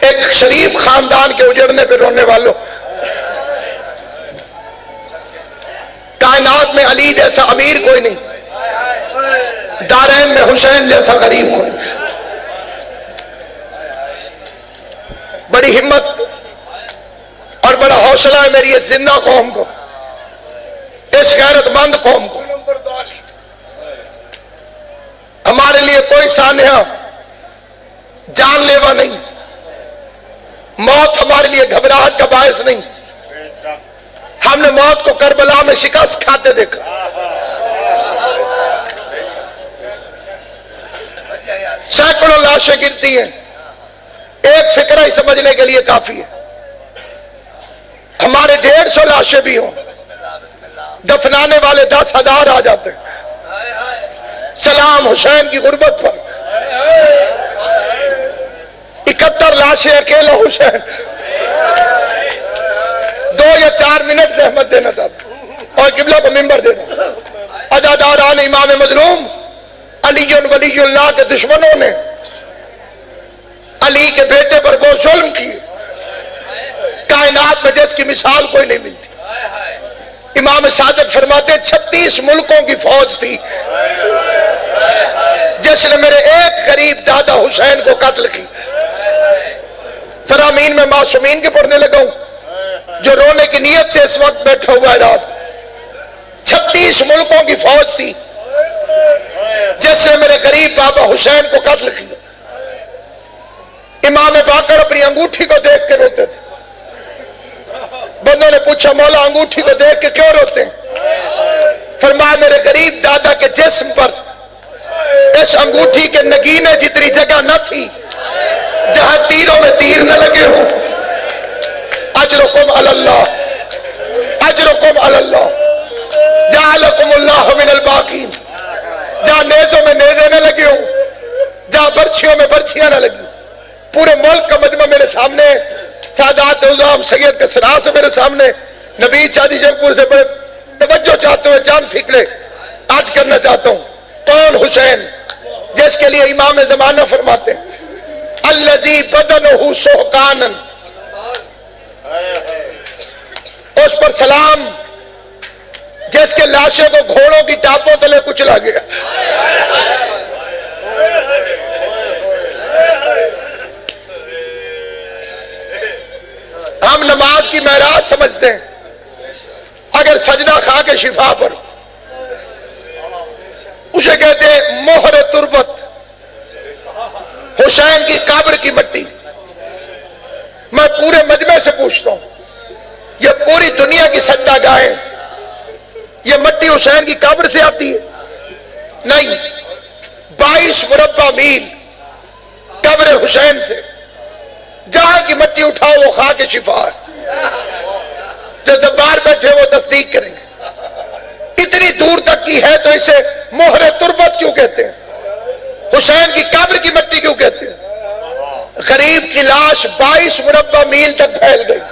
ایک شریف خاندان کے اجڑنے پہ رونے والوں، کائنات میں علی جیسا امیر کوئی نہیں، دارین میں حسین جیسا غریب کوئی نہیں۔ بڑی ہمت اور بڑا حوصلہ ہے میری اس زندہ قوم کو، اس غیرت مند قوم کو۔ ہمارے لیے کوئی سانحہ جان لیوا نہیں، موت ہمارے لیے گھبراہٹ کا باعث نہیں۔ ہم نے موت کو کربلا میں شکست کھاتے دیکھا۔ سینکڑوں لاشیں گرتی ہیں، ایک فکرہ ہی سمجھنے کے لیے کافی ہے۔ ہمارے 150 لاشیں بھی ہوں، دفنانے والے 10,000 آ جاتے ہیں۔ سلام حسین کی غربت پر 71 لاشیں اکیلا حسین۔ 2 یا 4 منٹ زحمت دینا تھا اور قبلہ کو منبر دینا۔ عزاداران امام مظلوم علی ولی اللہ کے دشمنوں نے علی کے بیٹے پر وہ ظلم کیے، کائنات میں جس کی مثال کوئی نہیں ملتی۔ امام صادق فرماتے 36 ملکوں کی فوج تھی جس نے میرے ایک غریب دادا حسین کو قتل کی۔ فرامین میں معصومین کے پڑھنے لگا ہوں جو رونے کی نیت سے اس وقت بیٹھا ہوا ہے رات۔ 36 ملکوں کی فوج تھی جس نے میرے غریب بابا حسین کو قتل کیا۔ امام باقر اپنی انگوٹھی کو دیکھ کے روتے تھے۔ بندوں نے پوچھا مولا انگوٹھی کو دیکھ کے کیوں روتے ہیں؟ فرمایا میرے غریب دادا کے جسم پر اس انگوٹھی کے نگینے جتنی جگہ نہ تھی جہاں تیروں میں تیر نہ لگے ہوں۔ اجرکم علی اللہ، اجرکم علی اللہ، جعلکم اللہ من الباقین۔ جہاں نیزوں میں نیزے نہ لگے ہوں، جہاں برچھیوں میں برچھیاں نہ لگی۔ پورے ملک کا مجمع میرے سامنے، سادات الزام سید کے سرا سے میرے سامنے، نبی شادی جنگ پور سے بڑے توجہ چاہتے ہوئے چاند فکرے آج کرنا چاہتا ہوں۔ کون حسین؟ جس کے لیے امام زمانہ فرماتے ہیں الذی بدنہ سہقانا، اس پر سلام جس کے لاشیں کو گھوڑوں کی ٹاپوں تلے کچلا گیا۔ ہم نماز کی معراج سمجھتے ہیں، اگر سجدہ کھا کے شفا پر اسے کہتے ہیں مہر تربت، حسین کی قبر کی مٹی۔ میں پورے مجمع سے پوچھتا ہوں، یہ پوری دنیا کی سجدہ گاہیں یہ مٹی حسین کی قبر سے آتی ہے؟ نہیں، 22 مربع میل قبر حسین سے جہاں کی مٹی اٹھاؤ وہ کھا کے شفا ہے۔ جو دربار بیٹھے وہ تصدیق کریں گے۔ اتنی دور تک کی ہے تو اسے مہر تربت کیوں کہتے ہیں؟ حسین کی قبر کی مٹی کیوں کہتے ہیں؟ غریب کی لاش 22 مربع میل تک پھیل گئی۔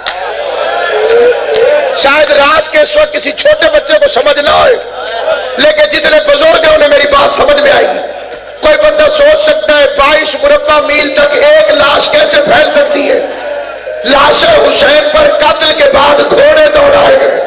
شاید رات کے اس وقت کسی چھوٹے بچے کو سمجھ نہ آئے، لیکن جتنے بزرگ ہیں انہیں میری بات سمجھ میں آئی۔ کوئی بندہ سوچ سکتا ہے 22 مربع میل تک ایک لاش کیسے پھیل سکتی ہے؟ لاش حسین پر قتل کے بعد گھوڑے دوڑائے گئے۔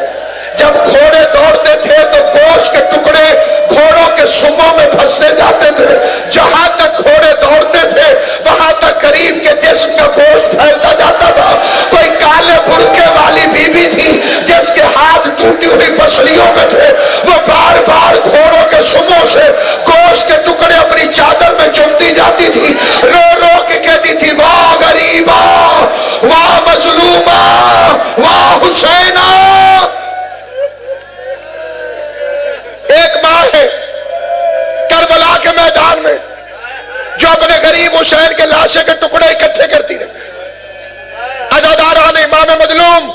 جب گھوڑے دوڑتے تھے تو گوشت کے ٹکڑے گھوڑوں کے سموں میں پھنستے جاتے تھے۔ جہاں تک گھوڑے دوڑتے تھے وہاں تک غریب کے جسم کا گوشت پھیلتا جاتا تھا۔ کوئی کالے برقعے والی بیوی تھی جس کے ہاتھ ٹوٹی ہوئی پسلیوں میں تھے، وہ بار بار گھوڑوں کے سموں سے گوشت کے ٹکڑے اپنی چادر میں چمتی جاتی تھی، رو رو کے کہتی تھی واہ غریبا، واہ مظلوما، واہ حسینا۔ ایک ماں ہے کربلا کے میدان میں جو اپنے غریب حسین کے لاشیں کے ٹکڑے اکٹھے کرتی رہی۔ عزاداران امام مظلوم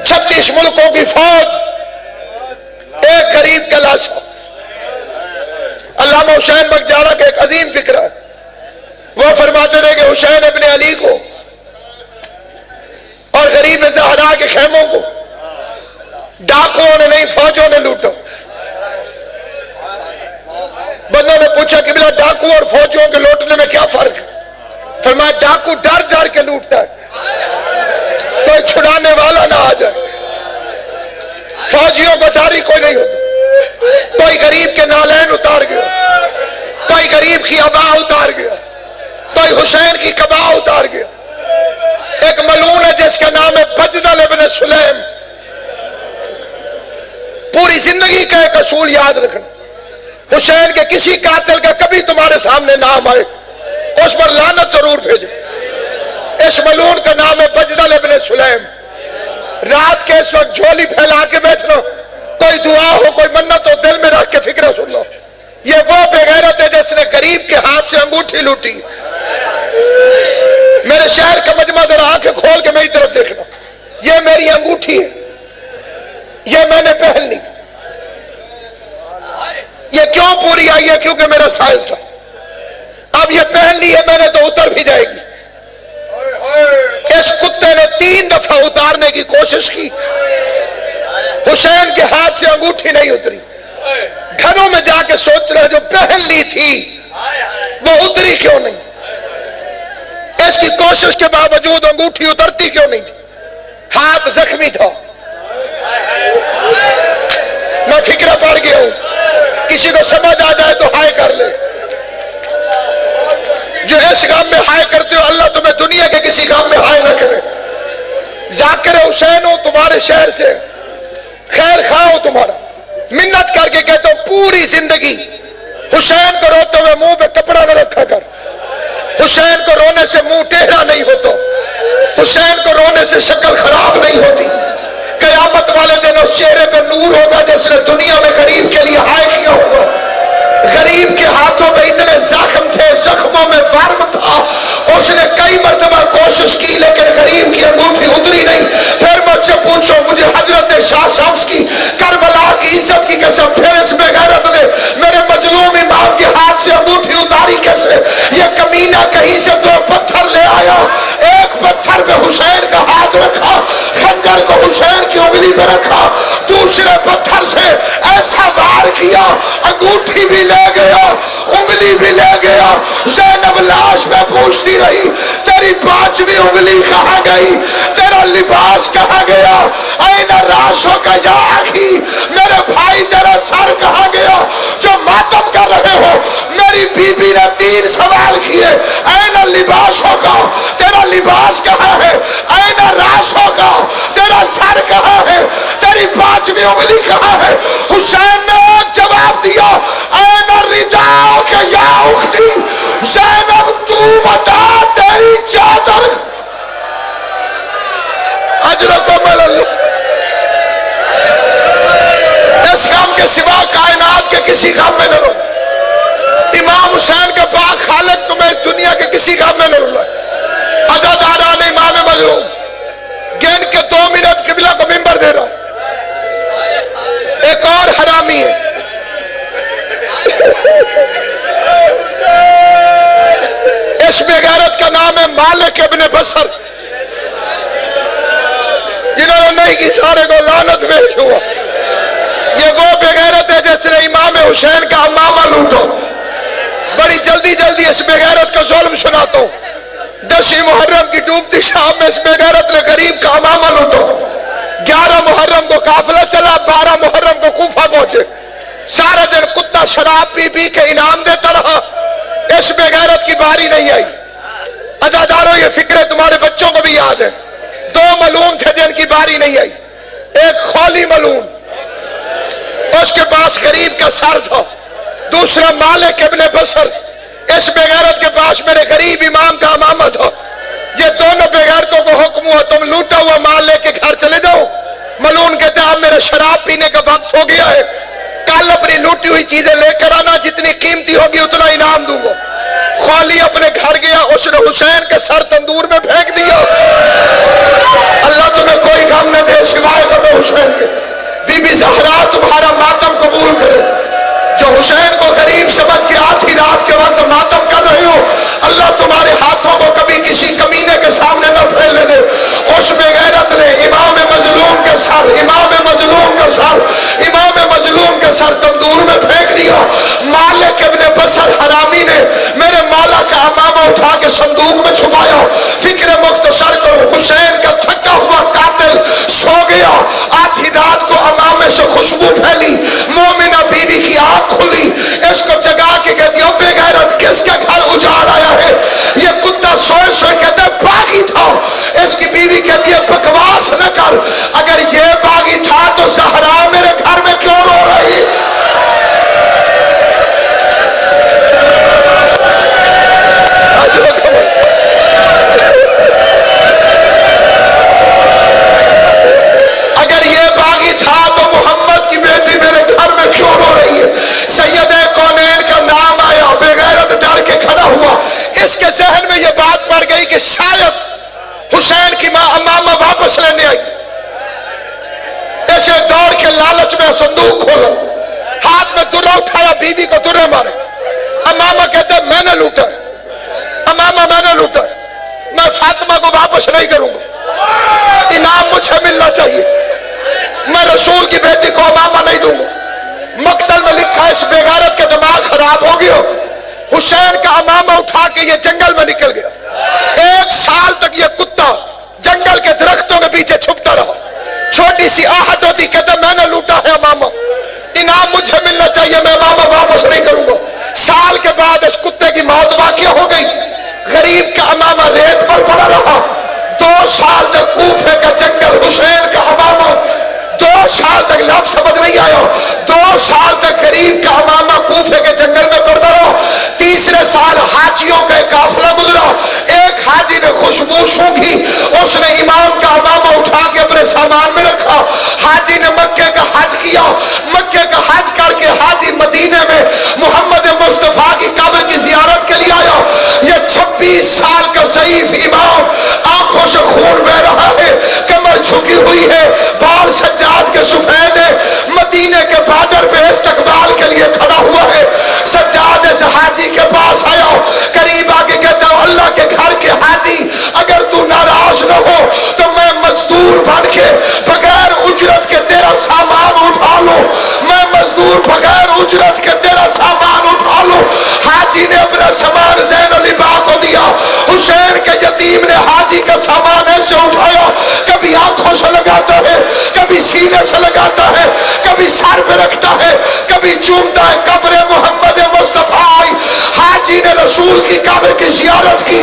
36 ملکوں کی فوج، ایک غریب کا لاش۔ علامہ حسین بگجارہ کا ایک عظیم فکر ہے، وہ فرماتے رہے کہ حسین ابن علی کو اور غریب زہرا کے خیموں کو ڈاکوؤں نے نہیں فوجوں نے لوٹا۔ بندوں نے پوچھا کہ بلا ڈاکو اور فوجیوں کے لوٹنے میں کیا فرق ہے؟ فرمایا ڈاکو ڈر ڈر کے لوٹتا ہے، کوئی چھڑانے والا نہ آ جائے۔ فوجیوں کو ڈاری کوئی نہیں ہوتا، کوئی غریب کے نالین اتار گیا، کوئی غریب کی ابا اتار گیا، کوئی حسین کی قبا اتار گیا۔ ایک ملعون ہے جس کا نام ہے بجدل ابن سلیم، پوری زندگی کا ایک اصول یاد رکھنا، حسین کے کسی قاتل کا کبھی تمہارے سامنے نام آئے اس پر لعنت ضرور بھیجے۔ اس ملعون کا نام ہے بجدل ابن سلیم۔ رات کے اس وقت جھولی پھیلا کے بیٹھ لو، کوئی دعا ہو کوئی منت ہو دل میں رکھ کے فکر سن لو۔ یہ وہ بے غیرت ہے جس نے غریب کے ہاتھ سے انگوٹھی لوٹی۔ میرے شہر کا مجمع ذرا آنکھیں کھول کے میری طرف دیکھنا، یہ میری انگوٹھی ہے، یہ میں نے پہن لی۔ یہ کیوں پوری آئی ہے؟ کیونکہ میرا سائز تھا۔ اب یہ پہن لی ہے میں نے تو اتر بھی جائے گی۔ اس کتے نے 3 دفعہ اتارنے کی کوشش کی، حسین کے ہاتھ سے انگوٹھی نہیں اتری۔ گھروں میں جا کے سوچ رہے جو پہن لی تھی وہ اتری کیوں نہیں؟ اس کی کوشش کے باوجود انگوٹھی اترتی کیوں نہیں تھی؟ ہاتھ زخمی تھا۔ میں فکر پڑ گیا ہوں، کسی کو سمجھ آ جائے تو ہائے کر لے۔ جو اس کام میں ہائے کرتے ہو اللہ تمہیں دنیا کے کسی کام میں ہائے نہ کرے۔ ذاکر حسین ہو تمہارے شہر سے، خیر خواہ ہو تمہارا، منت کر کے کہتا ہوں پوری زندگی حسین کو روتے ہوئے منہ پہ کپڑا نہ رکھا کر، حسین کو رونے سے منہ ٹیڑھا نہیں ہوتا، حسین کو رونے سے شکل خراب نہیں ہوتی۔ قیامت والے دن اس چہرے پہ نور ہوگا جس نے دنیا میں غریب کے لیے ہائے کیا ہوگا۔ غریب کے ہاتھوں میں اتنے زخم تھے، زخموں میں ورم تھا، اس نے کئی مرتبہ کوشش کی لیکن غریب کی انگوٹھی اتری نہیں۔ پھر مجھ سے پوچھو، مجھے حضرت شاہ شمس کی کربلا کی عزت کی قسم، پھر اس بے غیرت نے میرے مظلوم امام کے ہاتھ سے انگوٹھی اتاری کیسے؟ یہ کمینہ کہیں سے 2 پتھر لے آیا، ایک پتھر پہ حسین کا ہاتھ رکھا، خنجر کو حسین کی انگلی پہ رکھا، دوسرے پتھر سے ایسا وار کیا انگوٹھی بھی لے گیا، انگلی بھی لے گیا۔ زینب لاش میں پوچھتی رہی تیری 5ویں انگلی کہاں گئی، تیرا لباس کہاں گیا، این راشو کا یا آخی، میرے بھائی تیرا سر کہاں گیا جو ماتم کر رہے ہو۔ میری بی بی نے 3 سوال کیے، این لباس ہوگا، تیرا لباس کہاں ہے، این راش ہوگا، تیرا سر کہاں ہے، تیری 5ویں انگلی کہاں ہے۔ حسین نے جواب دیا، این رضا کے یا اختی، زینب تو بتا تیری چادر اجرکم اللہ۔ اس کام کے سوا کائنات کے کسی کام میں نہ رو۔ امام حسین کا پاک خالق تمہیں اس دنیا کے کسی کام میں نہ رو۔ عزاداران امام مظلوم گن کے 2 منٹ قبلہ کو منبر دے رہا۔ ایک اور حرامی ہے، اس بے غیرت کا نام ہے مالک ابن بصر، جنہوں نے نہیں کی سارے کو لعنت بھیج ہوا۔ یہ وہ بے غیرت ہے جس نے امام حسین کا امامہ لوٹو۔ بڑی جلدی جلدی اس بے غیرت کا ظلم سناتا ہوں۔ 10 محرم کی ڈوبتی شام میں اس بے غیرت نے غریب کا امامہ لوٹو۔ 11 محرم کو قافلہ چلا، 12 محرم کو کوفہ پہنچے، سارا دن کتا شراب پی پی کے انعام دیتا رہا، اس بے غیرت کی باری نہیں آئی۔ عزاداروں یہ فکریں تمہارے بچوں کو بھی یاد ہے۔ 2 ملعون تھے جن کی باری نہیں آئی، ایک خولی ملعون، اس کے پاس غریب کا سر تھا، دوسرا مالک ابن بصر، اس بے غیرت کے پاس میرے غریب امام کا امامہ تھا۔ یہ دونوں بے غیرتوں کو حکم ہوا تم لوٹا ہوا مال لے کے گھر چلے جاؤ۔ ملعون کہتے ہیں اب میرا شراب پینے کا وقت ہو گیا ہے، کل اپنی لوٹی ہوئی چیزیں لے کر آنا، جتنی قیمتی ہوگی اتنا انعام دوں گا۔ خالی اپنے گھر گیا، اس نے حسین کے سر تندور میں پھینک دیا۔ اللہ تمہیں کوئی غم نہ دے سوائے غم حسین کے۔ بی بی زہرا تمہارا ماتم قبول کرے، جو حسین کو غریب سمجھ کے آدھی رات کے وقت ماتم کر رہے ہو، اللہ تمہارے ہاتھوں کو کبھی کسی کمینے کے سامنے نہ پھیلنے دے۔ اس بے غیرت نے امام مظلوم کے سر، امام مظلوم کے سر، امام مظلوم کے سر تندور میں پھینک دیا۔ مالک ابن بصر حرامی نے میرے مولا کا امامہ اٹھا کے صندوق میں گئی کہ شاید حسین کی ماں امامہ واپس لینے آئی، ایسے دوڑ کے لالچ میں صندوق کھولا، ہاتھ میں درہ اٹھایا، بیوی کو درہ مارے۔ امامہ کہتے ہیں میں نے لوٹا ہے، امامہ میں نے لوٹا ہے، میں فاطمہ کو واپس نہیں کروں گا، انعام مجھے ملنا چاہیے، میں رسول کی بیٹی کو امامہ نہیں دوں گا۔ مقتل میں لکھا اس بیغیرت کے دماغ خراب ہو گیا، حسین کا امامہ اٹھا کے یہ جنگل میں نکل گیا۔ 1 سال تک یہ کتا جنگل کے درختوں کے پیچھے چھپتا رہا، چھوٹی سی آہٹ ہوتی، کہتا میں نے لوٹا ہے امامہ، انعام مجھے ملنا چاہیے، میں امامہ واپس نہیں کروں گا۔ سال کے بعد اس کتے کی موت واقع ہو گئی، غریب کا امامہ ریت پر پڑا رہا۔ 2 سال تک کوفے کا جنگل حسین کا امامہ، 2 سال تک لفظ سمجھ نہیں آیا، 2 سال تک غریب کا امامہ کوفے کے جنگل میں پڑتا رہا۔ تیسرے سال حاجیوں کا ایک قافلہ گزرا، ایک حاجی نے خوشبو سونگھی، اس نے امام کا امامہ اٹھا کے اپنے سامان میں رکھا۔ حاجی نے مکے کا حج کیا، مکے کا حج کر کے حاجی مدینے میں محمد مصطفیٰ کی قبر کی زیارت کے لیے آیا۔ یہ 26 سال کا ضعیف امام، آنکھوں سے خون بہ رہا ہے، کمر جھکی ہوئی ہے، بال سجاد کے سفید ہے، مدینے کے بارڈر پہ استقبال کے لیے کھڑا ہوا ہے۔ سجاد اس حاجی کے پاس آیا، قریب آگے کہتا ہوں اللہ کے گھر کے حاجی، اگر تو ناراض نہ ہو تو میں مزدور بن کے بغیر اجرت کے تیرا سامان اٹھا لو، میں مزدور بغیر اجرت کے تیرا سامان اٹھا لو۔ حاجی نے اپنا سامان زین العباد کو دیا، حسین کے یتیم نے حاجی کا سامان ایسے اٹھایا، کبھی آنکھوں سے لگاتا ہے، کبھی سینے سے لگاتا ہے، کبھی سر پہ رکھتا ہے، کبھی چومتا ہے۔ قبر محمد مصطفیٰ آئی، حاجی نے رسول کی قبر کی زیارت کی،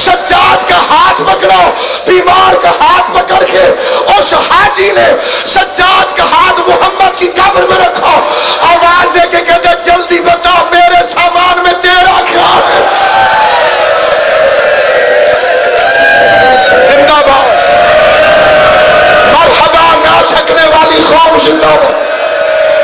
سجاد کا ہاتھ پکڑا، بیمار کا ہاتھ پکڑ کے اس حاجی نے سجاد کا ہاتھ محمد کی قبر میں رکھا، آواز دے کے کہتے جلدی بتا میرے سامان میں تیرا کیا ہے؟ زندہ باد، مرحبا نہ تھکنے والی قوم زندہ باد،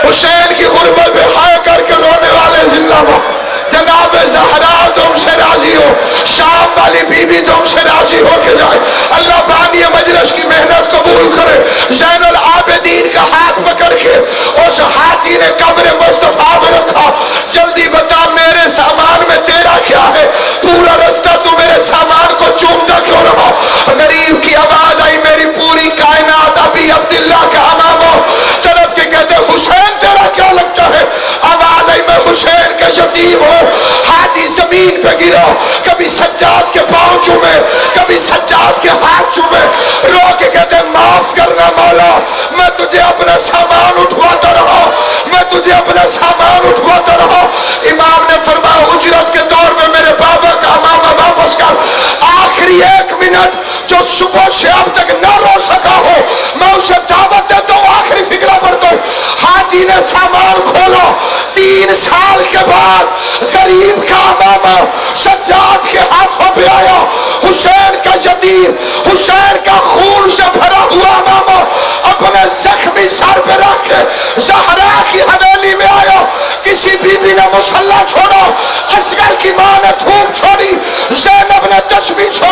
حسین کی غربت پہ ہائے کر کے رونے والے زندہ باد، جناب زہرا تم سے راضی ہو، شام والی بیوی تم سے راضی ہو کے جائے، اللہ بانی مجلس کی محنت قبول کرے۔ زین العابدین کا ہاتھ پکڑ کے اس حاجی نے قبر مصطفیٰ میں رکھا، جلدی بتا میرے سامان میں تیرا کیا ہے؟ پورا رستہ تو میرے سامان کو چومتا کیوں رہا؟ غریب کی آواز آئی، میری پوری کائنات ابھی عبداللہ کا امامہ طرف کے کہتے حسین تیرا کیا لگتا ہے؟ آواز آئی میں حسین کا یتیم ہوں۔ حاجی زمین پہ گرا، کبھی سجاد کے پاؤں چومے، کبھی سجاد کے ہاتھ چومے، رو کے کہتے معاف کرنا مولا، میں تجھے اپنا سامان اٹھواتا رہا، میں تجھے اپنا سامان اٹھواتا رہا۔ امام نے فرمایا اجرت کے دور میں میرے بابا کا امامہ واپس کر، آخری 1 منٹ جو صبح سے اب تک نہ رو سکا ہو میں اسے دعوت دیتا ہوں، آخری فکرہ پر دو۔ حاجی نے سامان کھولا، 3 سال کے بعد غریب کا امامہ سجاد کے ہاتھوں پہ آیا، حسین کا یتیم، حسین کا خون سے بھرا ہوا امامہ اپنے زخمی سر پہ رکھ کے زہرا کی حویلی میں آیا۔ کسی بیوی نے مصلی چھوڑا، اصغر کی ماں نے دھوپ چھوڑی، زینب نے تسبیح چھوڑی،